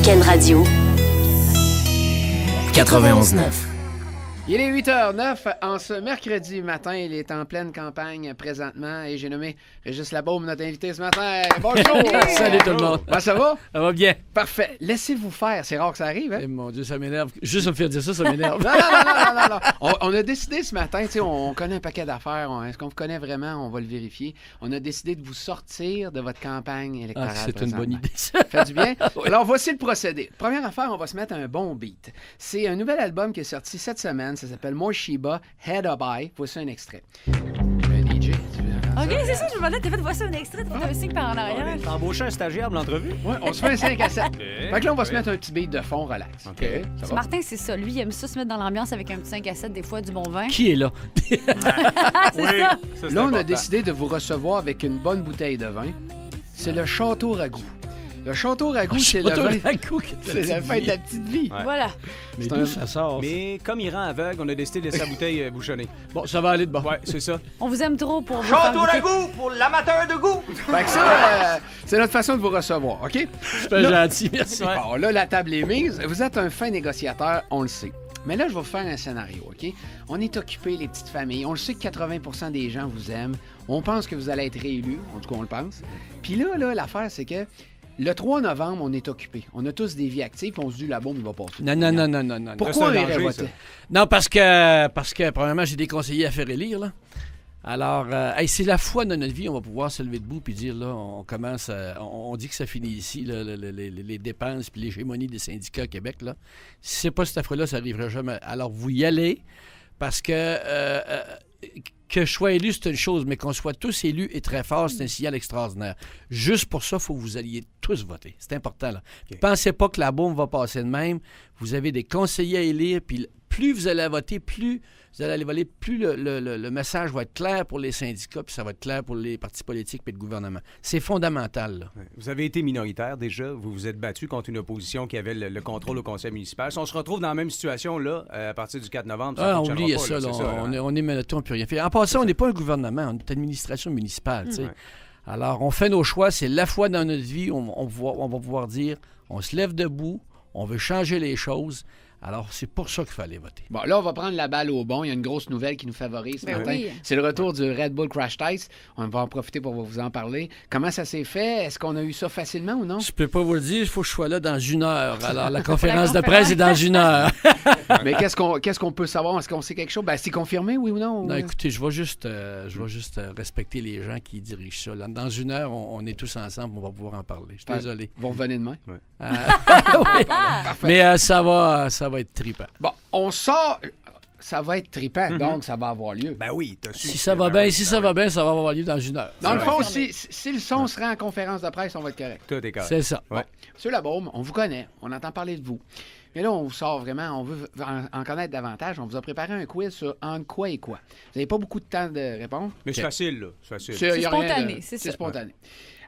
Cube Radio. 91.9. Il est 8h09 en ce mercredi matin. Il est en pleine campagne présentement et j'ai nommé Régis Labaume, notre invité ce matin. Bonjour! Salut tout le monde. Ça va? Ça va bien. Parfait. Laissez-vous faire. C'est rare que ça arrive, hein? Eh, mon Dieu, ça m'énerve. Juste à me faire dire ça m'énerve. Non. On a décidé ce matin, tu sais, on connaît un paquet d'affaires. Est-ce qu'on vous connaît vraiment? On va le vérifier. On a décidé de vous sortir de votre campagne électorale. C'est une bonne idée, ça. Fait du bien? Oui. Alors, voici le procédé. Première affaire, on va se mettre un bon beat. C'est un nouvel album qui est sorti cette semaine. Ça s'appelle More Sheba, Head Up High. Voici un extrait. Un DJ, tu veux entendre OK, ça? c'est ça, je me demandais, t'as fait voici un extrait, t'as fait un signe par en arrière. T'as embauché un stagiaire pour l'entrevue? Ouais, on se fait un 5 à 7. Fait que là, on va se mettre un petit beat de fond, relax. OK. Ça C'est va? Martin, c'est ça. Lui, il aime ça se mettre dans l'ambiance avec un petit 5 à 7, des fois du bon vin. Qui est là? Oui. Ça, Là, on a décidé de vous recevoir avec une bonne bouteille de vin. C'est le Château Ragout. Le Château Ragout, c'est le vin. C'est la fin de la petite vie. Ouais. Voilà. Mais C'est d'où un- ça sort? Mais comme il rend aveugle, on a décidé de laisser la bouteille bouchonnée. Bon, ça va aller de bon. Ouais, c'est ça. On vous aime trop pour vous faire Château goûter. Ragout pour l'amateur de goût. Fait que ça, c'est notre façon de vous recevoir, OK? Super gentil, merci. Ouais. Bon, là, la table est mise. Vous êtes un fin négociateur, on le sait. Mais là, je vais vous faire un scénario, OK? On est occupé, les petites familles. On le sait que 80% des gens vous aiment. On pense que vous allez être réélu. En tout cas, on le pense. Puis là, l'affaire, c'est que le 3 novembre, on est occupé. On a tous des vies actives, puis on se dit, la bombe, il va passer. Non. Pourquoi on C'est un irait danger, voter? ça. Non, parce que premièrement, j'ai des conseillers à faire élire, là. Alors, c'est la fois de notre vie, on va pouvoir se lever debout puis dire, là, on commence, on dit que ça finit ici, là, les dépenses puis l'hégémonie des syndicats à Québec, là. Si c'est pas cette fois-là, ça n'arrivera jamais. Alors, vous y allez, parce que je sois élu, c'est une chose, mais qu'on soit tous élus et très forts, c'est un signal extraordinaire. Juste pour ça, il faut que vous alliez tous voter. C'est important, là. OK. Pensez pas que la bombe va passer de même. Vous avez des conseillers à élire, puis plus vous allez voter, plus vous allez aller voter, plus le message va être clair pour les syndicats, puis ça va être clair pour les partis politiques et le gouvernement. C'est fondamental, là. Ouais. Vous avez été minoritaire déjà. Vous vous êtes battu contre une opposition qui avait le contrôle au conseil municipal. Si on se retrouve dans la même situation, là, à partir du 4 novembre, ça Ah, on fonctionnera oublie pas, ça, là. c'est On hein? est menotté, on ne peut rien faire. En passant, on n'est pas un gouvernement, on est une administration municipale, tu sais. Ouais. Alors, on fait nos choix, c'est la fois dans notre vie, on va pouvoir dire, on se lève debout, on veut changer les choses. Alors, c'est pour ça qu'il fallait voter. Bon, là, on va prendre la balle au bon. Il y a une grosse nouvelle qui nous favorise ce Ben matin. oui. C'est le retour du Red Bull Crash Test. On va en profiter pour vous en parler. Comment ça s'est fait? Est-ce qu'on a eu ça facilement ou non? Je peux pas vous le dire, il faut que je sois là dans 1 heure. Alors, la conférence de presse est dans 1 heure. Mais qu'est-ce qu'on peut savoir? Est-ce qu'on sait quelque chose? Ben, c'est confirmé, oui ou non? Non, écoutez, je vais juste respecter les gens qui dirigent ça. Là, dans 1 heure, on est tous ensemble, on va pouvoir en parler. Je suis désolé. Vous revenez demain? Oui. Mais ça va être trippant. Bon, on sort... Ça va être trippant, donc ça va avoir lieu. Ben oui, t'as su. Si ça va bien, ça va avoir lieu dans 1 heure. Dans le fond, confirmé. si le son se rend en conférence de presse, on va être correct. Tout est correct. C'est ça. Ouais. Monsieur Labaume, on vous connaît, on entend parler de vous. Mais là, on vous sort vraiment, on veut en connaître davantage. On vous a préparé un quiz sur en quoi et quoi. Vous n'avez pas beaucoup de temps de répondre. Mais c'est facile, là. C'est facile. Il y a rien de- spontané, c'est ça. spontané.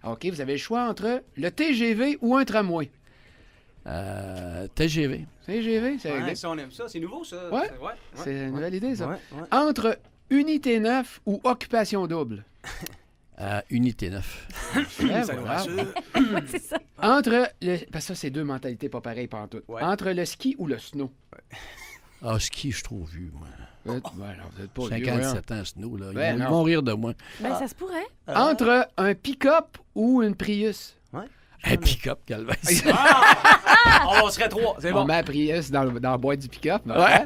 OK, vous avez le choix entre le TGV ou un tramway. TGV. TGV, c'est réglé. Ouais, ça, on aime ça. C'est nouveau, ça. Ouais. Ouais. C'est une nouvelle idée, ça. Ouais. Entre Unité 9 ou Occupation double. Unité 9. Ouais, Ça nous voilà. rassure. Ouais, c'est ça. Entre le... Parce que ça, c'est deux mentalités pas pareilles pantoute. Ouais. Entre le ski ou le snow. Ah, ski, je suis trop vieux, moi. Vous êtes pas vieux, 57 ans, Snow, là. Ben Ils non. vont rire de moi. Ben, ça se pourrait. voyons. Entre un pick-up ou une Prius. Un pick-up, Calvin. On serait 3. C'est On bon. met la Prius dans la boîte du pick-up. Ouais.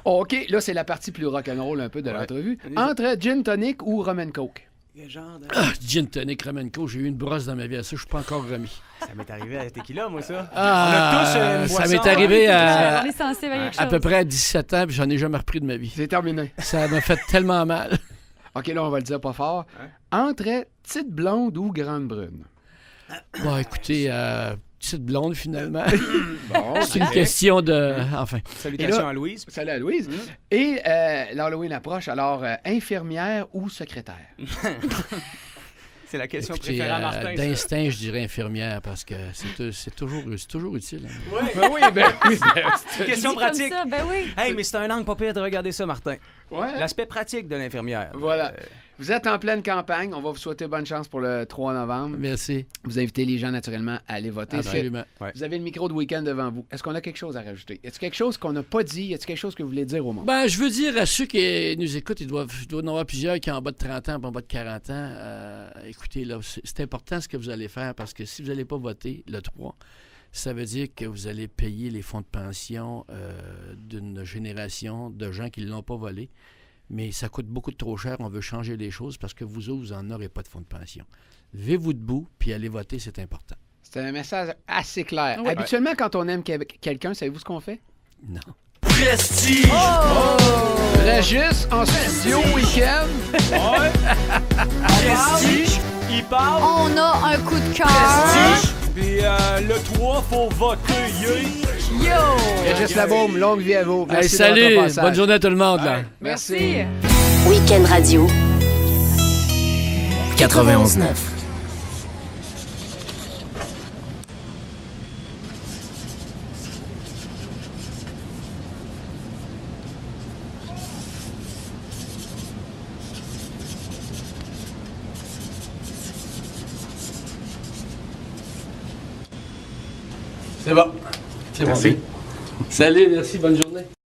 OK, là, c'est la partie plus rock'n'roll un peu de Ouais. l'entrevue. Entre gin tonic ou rum and coke. Quel genre de... Gin tonic, Ramenco, j'ai eu une brosse dans ma vie à ça, je suis pas encore remis. Ça m'est arrivé à la tequila, moi, ça. Ah, On a tous une ça boisson, m'est arrivé On est sensible à quelque à chose. peu près à 17 ans, puis j'en ai jamais repris de ma vie. C'est terminé. Ça m'a fait tellement mal. OK, là, on va le dire pas fort. Entre petite blonde ou grande brune. Bon, écoutez, petite blonde, finalement. Bon, C'est une question de... Enfin. Salutations Et là- à Louise. Salut à Louise. Et l'Halloween approche, alors infirmière ou secrétaire? C'est la question Écoutez, préférée à Martin. ça. d'instinct, je dirais infirmière, parce que c'est toujours utile. Hein. Ben oui, ben oui. C'est une question Dit comme pratique. ça, ben oui. Hey, mais c'est un angle pas pire de regarder ça, Martin. Ouais. L'aspect pratique de l'infirmière. Voilà. Vous êtes en pleine campagne. On va vous souhaiter bonne chance pour le 3 novembre. Merci. Vous invitez les gens, naturellement, à aller voter. Absolument. Ouais. Vous avez le micro de week-end devant vous. Est-ce qu'on a quelque chose à rajouter? Est-ce quelque chose qu'on n'a pas dit? Est-ce quelque chose que vous voulez dire au monde? Ben, je veux dire à ceux qui nous écoutent, il doit y en avoir plusieurs qui ont en bas de 30 ans, en bas de 40 ans. Écoutez, là, c'est important ce que vous allez faire parce que si vous n'allez pas voter le 3, ça veut dire que vous allez payer les fonds de pension d'une génération de gens qui ne l'ont pas volé. Mais ça coûte beaucoup trop cher. On veut changer les choses parce que vous autres, vous n'en aurez pas de fonds de pension. Levez-vous debout, puis allez voter, c'est important. C'est un message assez clair. Oui. Habituellement, quand on aime quelqu'un, savez-vous ce qu'on fait? Non. Prestige! Régis, en studio, week-end. Prestige! Il parle! On a un coup de cœur. Prestige! Puis le 3, faut voter, Yo! Régis Labaume, longue vie à vous. Hey, Merci de salut! votre passage. Bonne journée à tout le monde. Là. Merci. Week-end Radio. 91.9. C'est bon. C'est bon. Salut, merci, bonne journée.